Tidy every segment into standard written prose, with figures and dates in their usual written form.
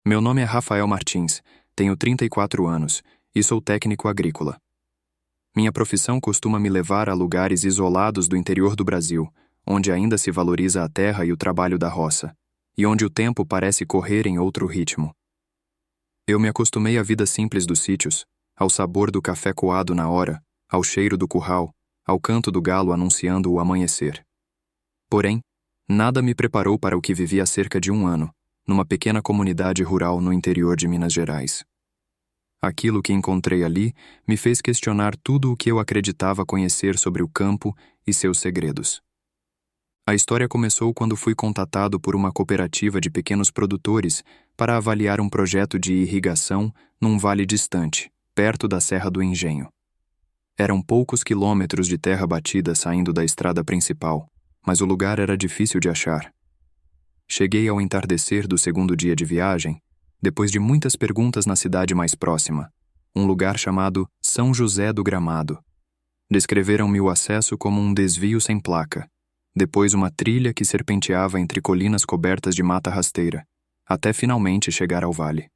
Meu nome é Rafael Martins, tenho 34 anos e sou técnico agrícola. Minha profissão costuma me levar a lugares isolados do interior do Brasil, onde ainda se valoriza a terra e o trabalho da roça, e onde o tempo parece correr em outro ritmo. Eu me acostumei à vida simples dos sítios, ao sabor do café coado na hora, ao cheiro do curral, ao canto do galo anunciando o amanhecer. Porém, nada me preparou para o que vivi há cerca de um ano, numa pequena comunidade rural no interior de Minas Gerais. Aquilo que encontrei ali me fez questionar tudo o que eu acreditava conhecer sobre o campo e seus segredos. A história começou quando fui contatado por uma cooperativa de pequenos produtores para avaliar um projeto de irrigação num vale distante, perto da Serra do Engenho. Eram poucos quilômetros de terra batida saindo da estrada principal, mas o lugar era difícil de achar. Cheguei ao entardecer do segundo dia de viagem, depois de muitas perguntas na cidade mais próxima, um lugar chamado São José do Gramado. Descreveram-me o acesso como um desvio sem placa, depois uma trilha que serpenteava entre colinas cobertas de mata rasteira, até finalmente chegar ao vale.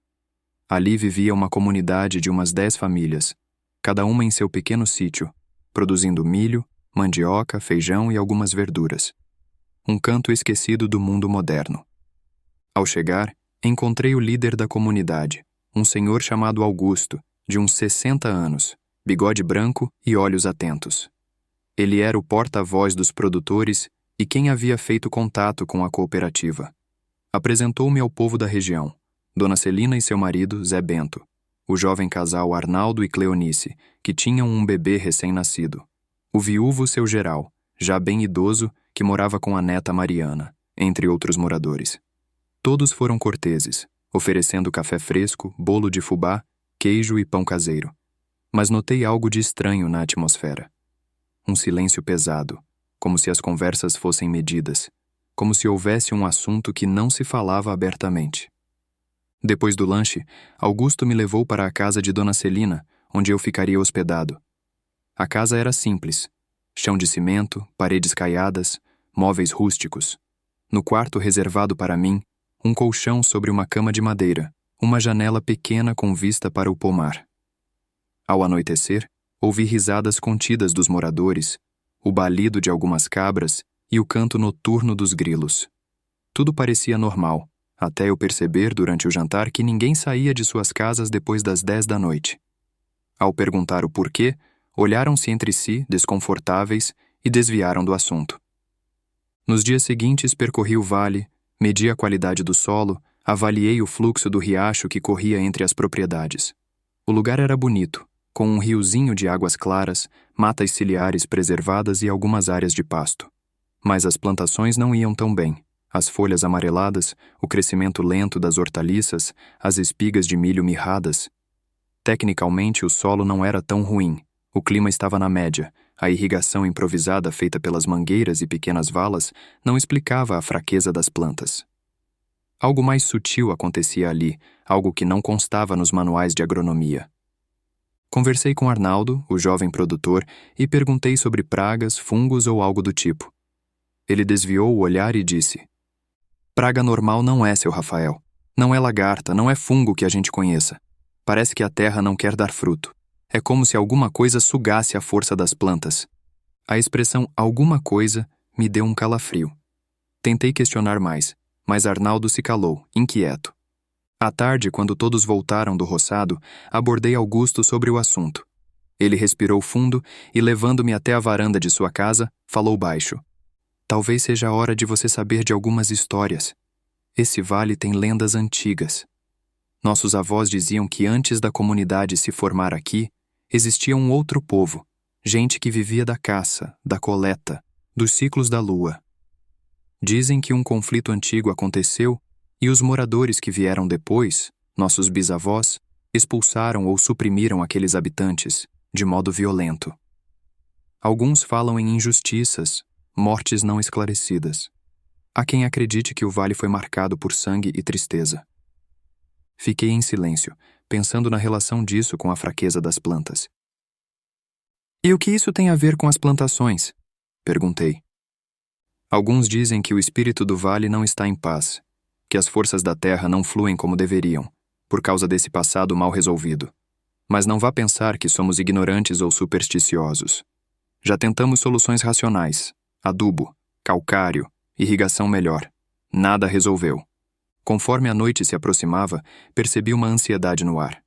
Ali vivia uma comunidade de umas 10 famílias, cada uma em seu pequeno sítio, produzindo milho, mandioca, feijão e algumas verduras. Um canto esquecido do mundo moderno. Ao chegar, encontrei o líder da comunidade, um senhor chamado Augusto, de uns 60 anos, bigode branco e olhos atentos. Ele era o porta-voz dos produtores e quem havia feito contato com a cooperativa. Apresentou-me ao povo da região, Dona Celina e seu marido, Zé Bento, o jovem casal Arnaldo e Cleonice, que tinham um bebê recém-nascido, o viúvo seu Geral, já bem idoso, que morava com a neta Mariana, entre outros moradores. Todos foram corteses, oferecendo café fresco, bolo de fubá, queijo e pão caseiro. Mas notei algo de estranho na atmosfera. Um silêncio pesado, como se as conversas fossem medidas, como se houvesse um assunto que não se falava abertamente. Depois do lanche, Augusto me levou para a casa de Dona Celina, onde eu ficaria hospedado. A casa era simples. Chão de cimento, paredes caiadas, móveis rústicos. No quarto reservado para mim, um colchão sobre uma cama de madeira, uma janela pequena com vista para o pomar. Ao anoitecer, ouvi risadas contidas dos moradores, o balido de algumas cabras e o canto noturno dos grilos. Tudo parecia normal, até eu perceber durante o jantar que ninguém saía de suas casas depois das 10 da noite. Ao perguntar o porquê, olharam-se entre si, desconfortáveis, e desviaram do assunto. Nos dias seguintes percorri o vale, medi a qualidade do solo, avaliei o fluxo do riacho que corria entre as propriedades. O lugar era bonito, com um riozinho de águas claras, matas ciliares preservadas e algumas áreas de pasto. Mas as plantações não iam tão bem. As folhas amareladas, o crescimento lento das hortaliças, as espigas de milho mirradas. Tecnicamente, o solo não era tão ruim. O clima estava na média. A irrigação improvisada feita pelas mangueiras e pequenas valas não explicava a fraqueza das plantas. Algo mais sutil acontecia ali, algo que não constava nos manuais de agronomia. Conversei com Arnaldo, o jovem produtor, e perguntei sobre pragas, fungos ou algo do tipo. Ele desviou o olhar e disse: "Praga normal não é, seu Rafael. Não é lagarta, não é fungo que a gente conheça. Parece que a terra não quer dar fruto. É como se alguma coisa sugasse a força das plantas." A expressão "alguma coisa" me deu um calafrio. Tentei questionar mais, mas Arnaldo se calou, inquieto. À tarde, quando todos voltaram do roçado, abordei Augusto sobre o assunto. Ele respirou fundo e, levando-me até a varanda de sua casa, falou baixo: "Talvez seja a hora de você saber de algumas histórias. Esse vale tem lendas antigas. Nossos avós diziam que antes da comunidade se formar aqui, existia um outro povo, gente que vivia da caça, da coleta, dos ciclos da lua. Dizem que um conflito antigo aconteceu e os moradores que vieram depois, nossos bisavós, expulsaram ou suprimiram aqueles habitantes, de modo violento. Alguns falam em injustiças, mortes não esclarecidas. Há quem acredite que o vale foi marcado por sangue e tristeza." Fiquei em silêncio, pensando na relação disso com a fraqueza das plantas. "E o que isso tem a ver com as plantações?" perguntei. "Alguns dizem que o espírito do vale não está em paz. que as forças da Terra não fluem como deveriam, por causa desse passado mal resolvido. Mas não vá pensar que somos ignorantes ou supersticiosos. Já tentamos soluções racionais, adubo, calcário, irrigação melhor. Nada resolveu. Conforme a noite se aproximava, percebi uma ansiedade no ar.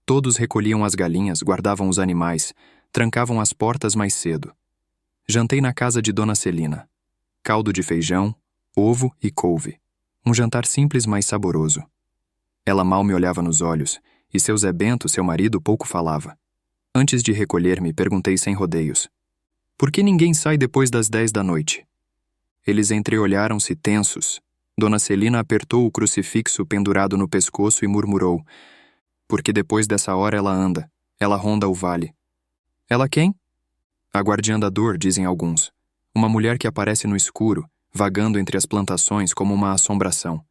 Todos recolhiam as galinhas, guardavam os animais, trancavam as portas mais cedo. Jantei na casa de Dona Celina. Caldo de feijão, ovo e couve. Um jantar simples, mas saboroso. Ela mal me olhava nos olhos, e seu Zé Bento, seu marido, pouco falava. Antes de recolher-me, perguntei sem rodeios. Por que ninguém sai depois das 10 da noite? Eles entreolharam-se tensos. Dona Celina apertou o crucifixo pendurado no pescoço e murmurou. Porque depois dessa hora ela anda, ela ronda o vale. Ela quem? A guardiã da dor, dizem alguns. Uma mulher que aparece no escuro, vagando entre as plantações como uma assombração.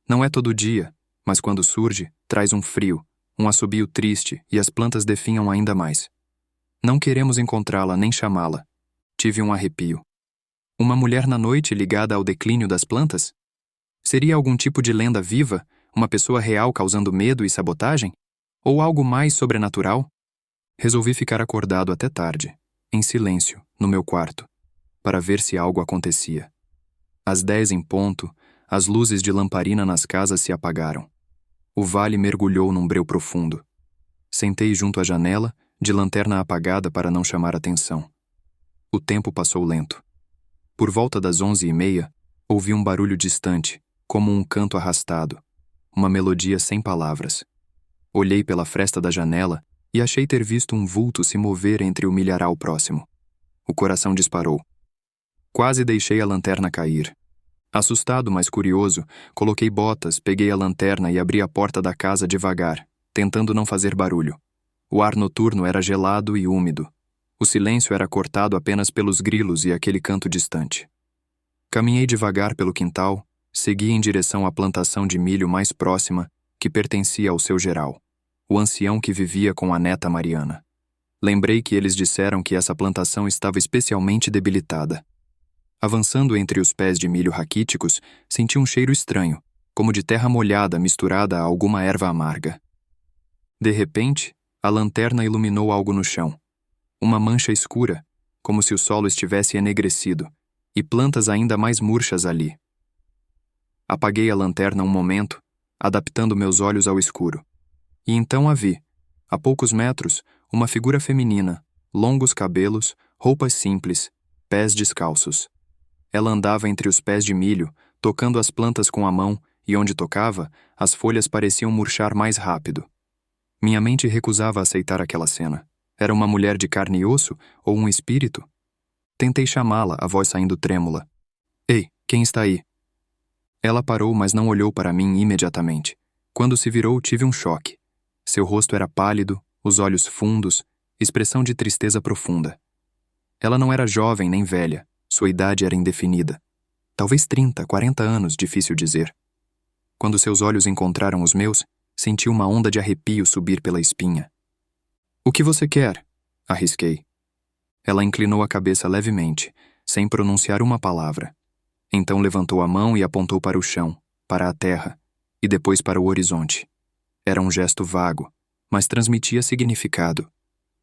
Não é todo dia, mas quando surge, traz um frio, um assobio triste e as plantas definham ainda mais. Não queremos encontrá-la nem chamá-la. Tive um arrepio. Uma mulher na noite ligada ao declínio das plantas? Seria algum tipo de lenda viva, uma pessoa real causando medo e sabotagem? Ou algo mais sobrenatural? Resolvi ficar acordado até tarde, em silêncio, no meu quarto, para ver se algo acontecia. Às 10 em ponto, as luzes de lamparina nas casas se apagaram. O vale mergulhou num breu profundo. Sentei junto à janela, de lanterna apagada para não chamar atenção. O tempo passou lento. Por volta das 11h30, ouvi um barulho distante, como um canto arrastado, uma melodia sem palavras. Olhei pela fresta da janela e achei ter visto um vulto se mover entre o milharal próximo. O coração disparou. Quase deixei a lanterna cair. Assustado, mas curioso, coloquei botas, peguei a lanterna e abri a porta da casa devagar, tentando não fazer barulho. O ar noturno era gelado e úmido. O silêncio era cortado apenas pelos grilos e aquele canto distante. Caminhei devagar pelo quintal, segui em direção à plantação de milho mais próxima, que pertencia ao seu geral, o ancião que vivia com a neta Mariana. Lembrei que eles disseram que essa plantação estava especialmente debilitada. Avançando entre os pés de milho raquíticos, senti um cheiro estranho, como de terra molhada misturada a alguma erva amarga. De repente, a lanterna iluminou algo no chão. Uma mancha escura, como se o solo estivesse enegrecido, e plantas ainda mais murchas ali. Apaguei a lanterna um momento, adaptando meus olhos ao escuro. E então a vi, a poucos metros, uma figura feminina, longos cabelos, roupas simples, pés descalços. Ela andava entre os pés de milho, tocando as plantas com a mão, e onde tocava, as folhas pareciam murchar mais rápido. Minha mente recusava aceitar aquela cena. Era uma mulher de carne e osso ou um espírito? Tentei chamá-la, a voz saindo trêmula. Ei, quem está aí? Ela parou, mas não olhou para mim imediatamente. Quando se virou, tive um choque. Seu rosto era pálido, os olhos fundos, expressão de tristeza profunda. Ela não era jovem nem velha, sua idade era indefinida. Talvez 30, 40 anos, difícil dizer. Quando seus olhos encontraram os meus, senti uma onda de arrepio subir pela espinha. O que você quer? Arrisquei. Ela inclinou a cabeça levemente, sem pronunciar uma palavra. Então levantou a mão e apontou para o chão, para a terra, e depois para o horizonte. Era um gesto vago, mas transmitia significado.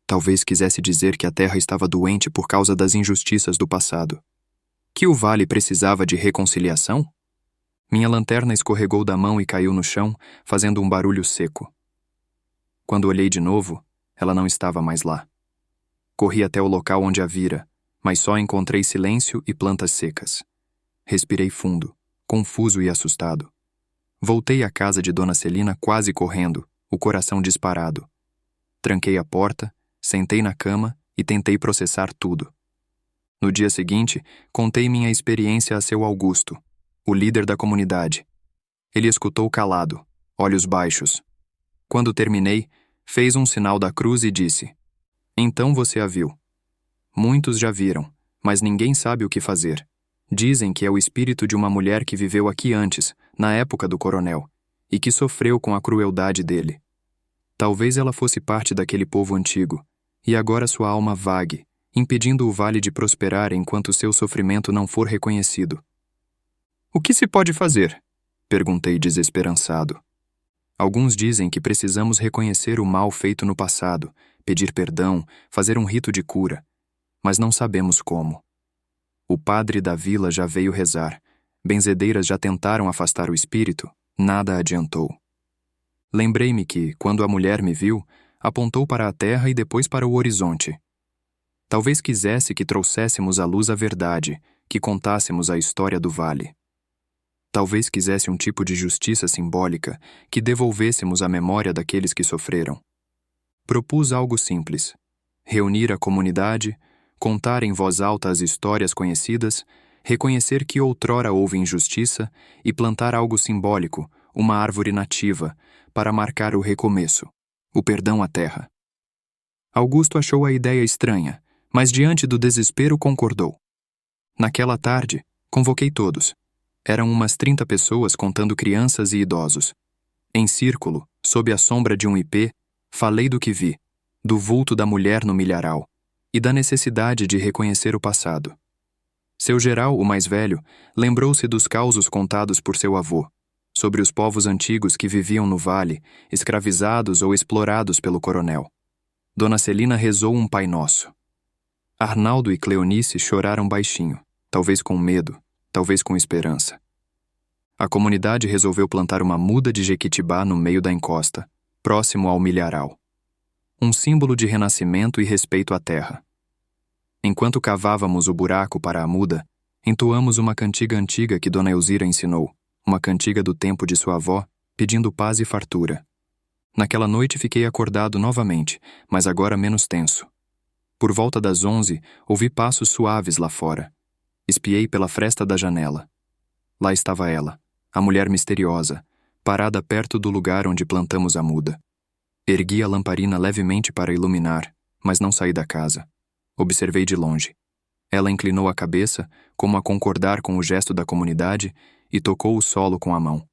Talvez quisesse dizer que a terra estava doente por causa das injustiças do passado. Que o vale precisava de reconciliação? Minha lanterna escorregou da mão e caiu no chão, fazendo um barulho seco. Quando olhei de novo, ela não estava mais lá. Corri até o local onde a vira, mas só encontrei silêncio e plantas secas. Respirei fundo, confuso e assustado. Voltei à casa de Dona Celina quase correndo, o coração disparado. Tranquei a porta, sentei na cama e tentei processar tudo. No dia seguinte, contei minha experiência a seu Augusto, o líder da comunidade. Ele escutou calado, olhos baixos. Quando terminei, fez um sinal da cruz e disse: Então você a viu. Muitos já viram, mas ninguém sabe o que fazer. Dizem que é o espírito de uma mulher que viveu aqui antes, na época do coronel, e que sofreu com a crueldade dele. Talvez ela fosse parte daquele povo antigo, e agora sua alma vague, impedindo o vale de prosperar enquanto seu sofrimento não for reconhecido. O que se pode fazer? Perguntei desesperançado. Alguns dizem que precisamos reconhecer o mal feito no passado, pedir perdão, fazer um rito de cura, mas não sabemos como. O padre da vila já veio rezar, benzedeiras já tentaram afastar o espírito, nada adiantou. Lembrei-me que, quando a mulher me viu, apontou para a terra e depois para o horizonte. Talvez quisesse que trouxéssemos à luz a verdade, que contássemos a história do vale. Talvez quisesse um tipo de justiça simbólica, que devolvêssemos a memória daqueles que sofreram. Propus algo simples: reunir a comunidade, contar em voz alta as histórias conhecidas, reconhecer que outrora houve injustiça e plantar algo simbólico, uma árvore nativa, para marcar o recomeço, o perdão à terra. Augusto achou a ideia estranha, mas diante do desespero concordou. Naquela tarde, convoquei todos. Eram umas 30 pessoas contando crianças e idosos. Em círculo, sob a sombra de um ipê, falei do que vi, do vulto da mulher no milharal e da necessidade de reconhecer o passado. Seu Geral, o mais velho, lembrou-se dos causos contados por seu avô, sobre os povos antigos que viviam no vale, escravizados ou explorados pelo coronel. Dona Celina rezou um Pai Nosso. Arnaldo e Cleonice choraram baixinho, talvez com medo, talvez com esperança. A comunidade resolveu plantar uma muda de jequitibá no meio da encosta, próximo ao milharal. Um símbolo de renascimento e respeito à terra. Enquanto cavávamos o buraco para a muda, entoamos uma cantiga antiga que Dona Elzira ensinou, uma cantiga do tempo de sua avó, pedindo paz e fartura. Naquela noite fiquei acordado novamente, mas agora menos tenso. Por volta das 11, ouvi passos suaves lá fora. Espiei pela fresta da janela. Lá estava ela, a mulher misteriosa, parada perto do lugar onde plantamos a muda. Ergui a lamparina levemente para iluminar, mas não saí da casa. Observei de longe. Ela inclinou a cabeça, como a concordar com o gesto da comunidade, e tocou o solo com a mão.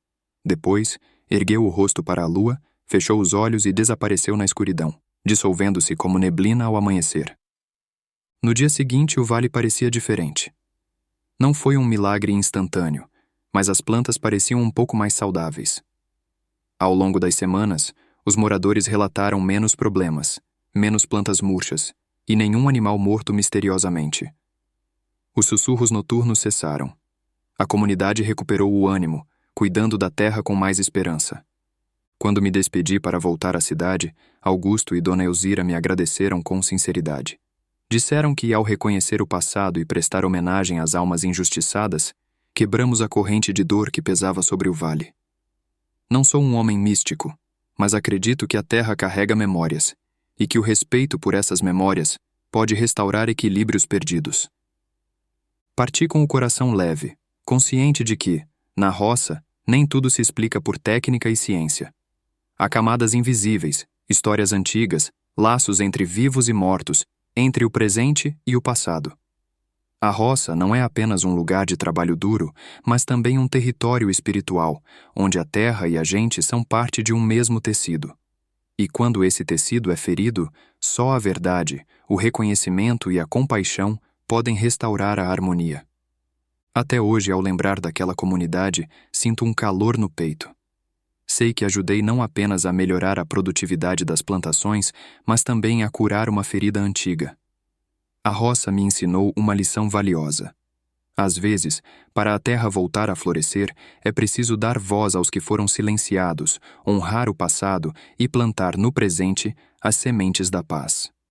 Depois, ergueu o rosto para a lua, fechou os olhos e desapareceu na escuridão, dissolvendo-se como neblina ao amanhecer. No dia seguinte, o vale parecia diferente. Não foi um milagre instantâneo, mas as plantas pareciam um pouco mais saudáveis. Ao longo das semanas, os moradores relataram menos problemas, menos plantas murchas e nenhum animal morto misteriosamente. Os sussurros noturnos cessaram. A comunidade recuperou o ânimo, cuidando da terra com mais esperança. Quando me despedi para voltar à cidade, Augusto e Dona Elzira me agradeceram com sinceridade. Disseram que, ao reconhecer o passado e prestar homenagem às almas injustiçadas, quebramos a corrente de dor que pesava sobre o vale. Não sou um homem místico, mas acredito que a terra carrega memórias, e que o respeito por essas memórias pode restaurar equilíbrios perdidos. Parti com o coração leve, consciente de que, na roça, nem tudo se explica por técnica e ciência. Há camadas invisíveis, histórias antigas, laços entre vivos e mortos, entre o presente e o passado. A roça não é apenas um lugar de trabalho duro, mas também um território espiritual, onde a terra e a gente são parte de um mesmo tecido. E quando esse tecido é ferido, só a verdade, o reconhecimento e a compaixão podem restaurar a harmonia. Até hoje, ao lembrar daquela comunidade, sinto um calor no peito. Sei que ajudei não apenas a melhorar a produtividade das plantações, mas também a curar uma ferida antiga. A roça me ensinou uma lição valiosa. Às vezes, para a terra voltar a florescer, é preciso dar voz aos que foram silenciados, honrar o passado e plantar no presente as sementes da paz.